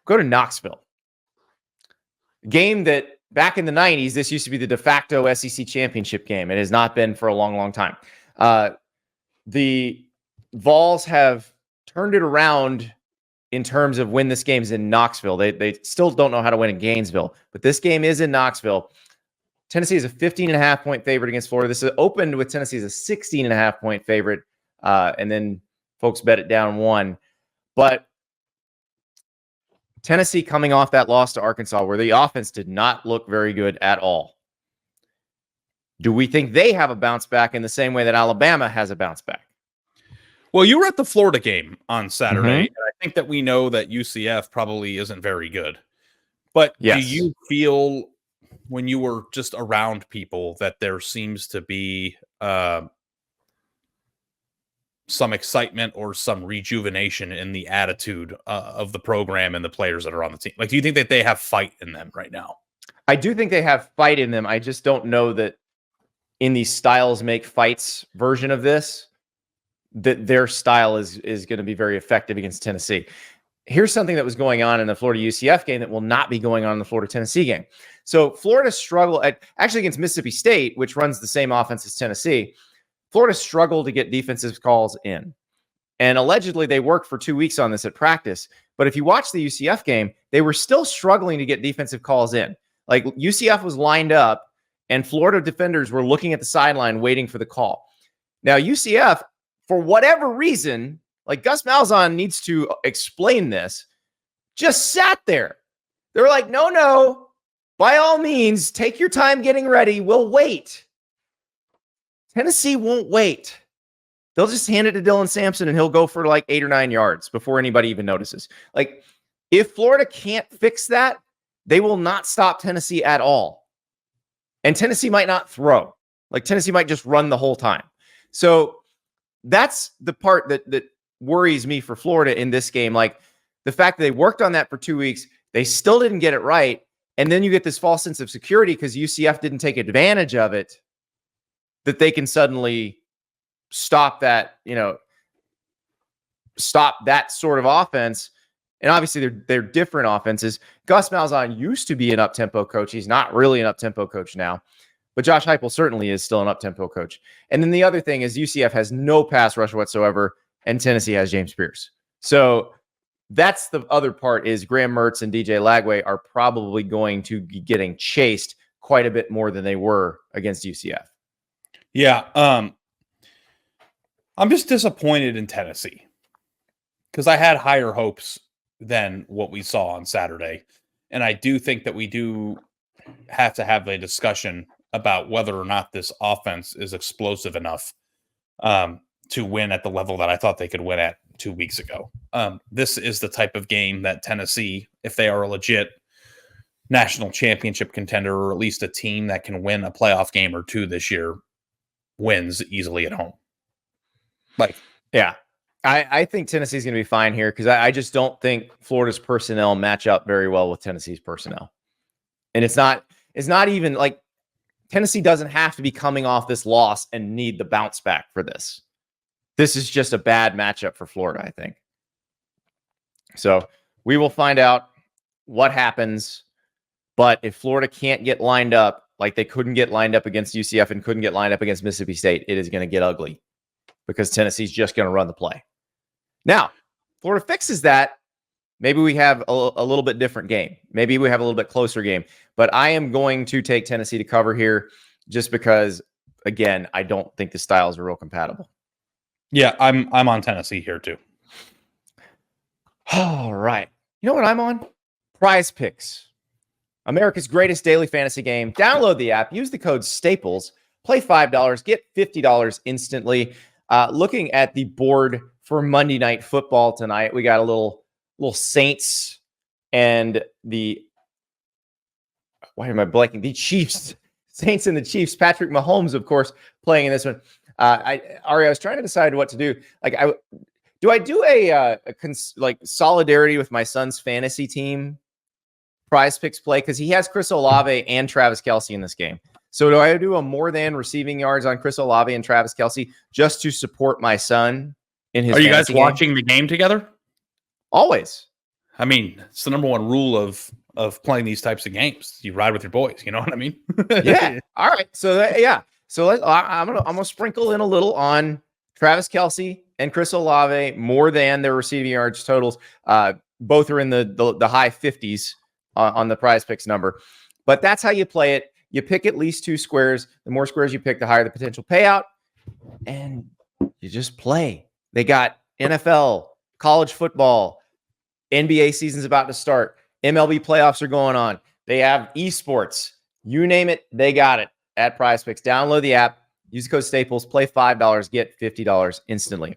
Go to Knoxville. Game that back in the 90s, this used to be the de facto SEC championship game. It has not been for a long, long time. The Vols have turned it around in terms of when this game is in Knoxville. They still don't know how to win in Gainesville, but this game is in Knoxville. Tennessee is a 15.5-point favorite against Florida. This is opened with Tennessee as a 16.5-point favorite, and then folks bet it down 1. But Tennessee coming off that loss to Arkansas, where the offense did not look very good at all. Do we think they have a bounce back in the same way that Alabama has a bounce back? Well, you were at the Florida game on Saturday, and I think that we know that UCF probably isn't very good. But do you feel, when you were just around people, that there seems to be some excitement or some rejuvenation in the attitude of the program and the players that are on the team? Like, do you think that they have fight in them right now? I do think they have fight in them. I just don't know that in the styles make fights version of this, that their style is going to be very effective against Tennessee. Here's something that was going on in the Florida UCF game that will not be going on in the Florida Tennessee game. So Florida struggled actually against Mississippi State, which runs the same offense as Tennessee. Florida struggled to get defensive calls in. And allegedly they worked for 2 weeks on this at practice. But if you watch the UCF game, they were still struggling to get defensive calls in. Like, UCF was lined up and Florida defenders were looking at the sideline waiting for the call. Now, UCF, for whatever reason, like, Gus Malzahn needs to explain this, just sat there. They were like, no, by all means, take your time getting ready. We'll wait. Tennessee won't wait. They'll just hand it to Dylan Sampson and he'll go for like 8 or 9 yards before anybody even notices. Like, if Florida can't fix that, they will not stop Tennessee at all. And Tennessee might not throw. Like, Tennessee might just run the whole time. So that's the part that worries me for Florida in this game. Like, the fact that they worked on that for 2 weeks, they still didn't get it right. And then you get this false sense of security because UCF didn't take advantage of it, that they can suddenly stop that, stop that sort of offense. And obviously they're different offenses. Gus Malzahn used to be an up-tempo coach. He's not really an up-tempo coach now. But Josh Heupel certainly is still an up-tempo coach. And then the other thing is UCF has no pass rush whatsoever, and Tennessee has James Pierce. So that's the other part, is Graham Mertz and DJ Lagway are probably going to be getting chased quite a bit more than they were against UCF. Yeah. I'm just disappointed in Tennessee because I had higher hopes than what we saw on Saturday. And I do think that we do have to have a discussion about whether or not this offense is explosive enough to win at the level that I thought they could win at 2 weeks ago. This is the type of game that Tennessee, if they are a legit national championship contender, or at least a team that can win a playoff game or two this year, wins easily at home. Like, yeah. I think Tennessee's going to be fine here because I just don't think Florida's personnel match up very well with Tennessee's personnel. And it's not even like Tennessee doesn't have to be coming off this loss and need the bounce back for this. This is just a bad matchup for Florida, I think. So we will find out what happens. But if Florida can't get lined up like they couldn't get lined up against UCF and couldn't get lined up against Mississippi State, it is going to get ugly because Tennessee's just going to run the play. Now, Florida fixes that. Maybe we have a little bit different game. Maybe we have a little bit closer game. But I am going to take Tennessee to cover here just because, again, I don't think the styles are real compatible. Yeah, I'm on Tennessee here too. All right. You know what I'm on? PrizePicks, America's greatest daily fantasy game. Download the app. Use the code STAPLES. Play $5. Get $50 instantly. Looking at the board for Monday Night Football tonight, we got a little Saints and why am I blanking? The Chiefs. Saints and the Chiefs. Patrick Mahomes, of course, playing in this one. I was trying to decide what to do. Like, do I do a solidarity with my son's fantasy team PrizePicks play? Because he has Chris Olave and Travis Kelce in this game. So do I do a more than receiving yards on Chris Olave and Travis Kelce just to support my son in his? Are you guys watching the game together? Always. I mean, it's the number one rule of playing these types of games. You ride with your boys. You know what I mean? Yeah. All right. So So I'm gonna sprinkle in a little on Travis Kelce and Chris Olave more than their receiving yards totals. Both are in the high 50s on the PrizePicks number, but that's how you play it. You pick at least 2 squares. The more squares you pick, the higher the potential payout, and you just play. They got NFL, college football, NBA season's about to start. MLB playoffs are going on. They have esports. You name it, they got it at PrizePicks. Download the app, use code Staples, play $5, get $50 instantly.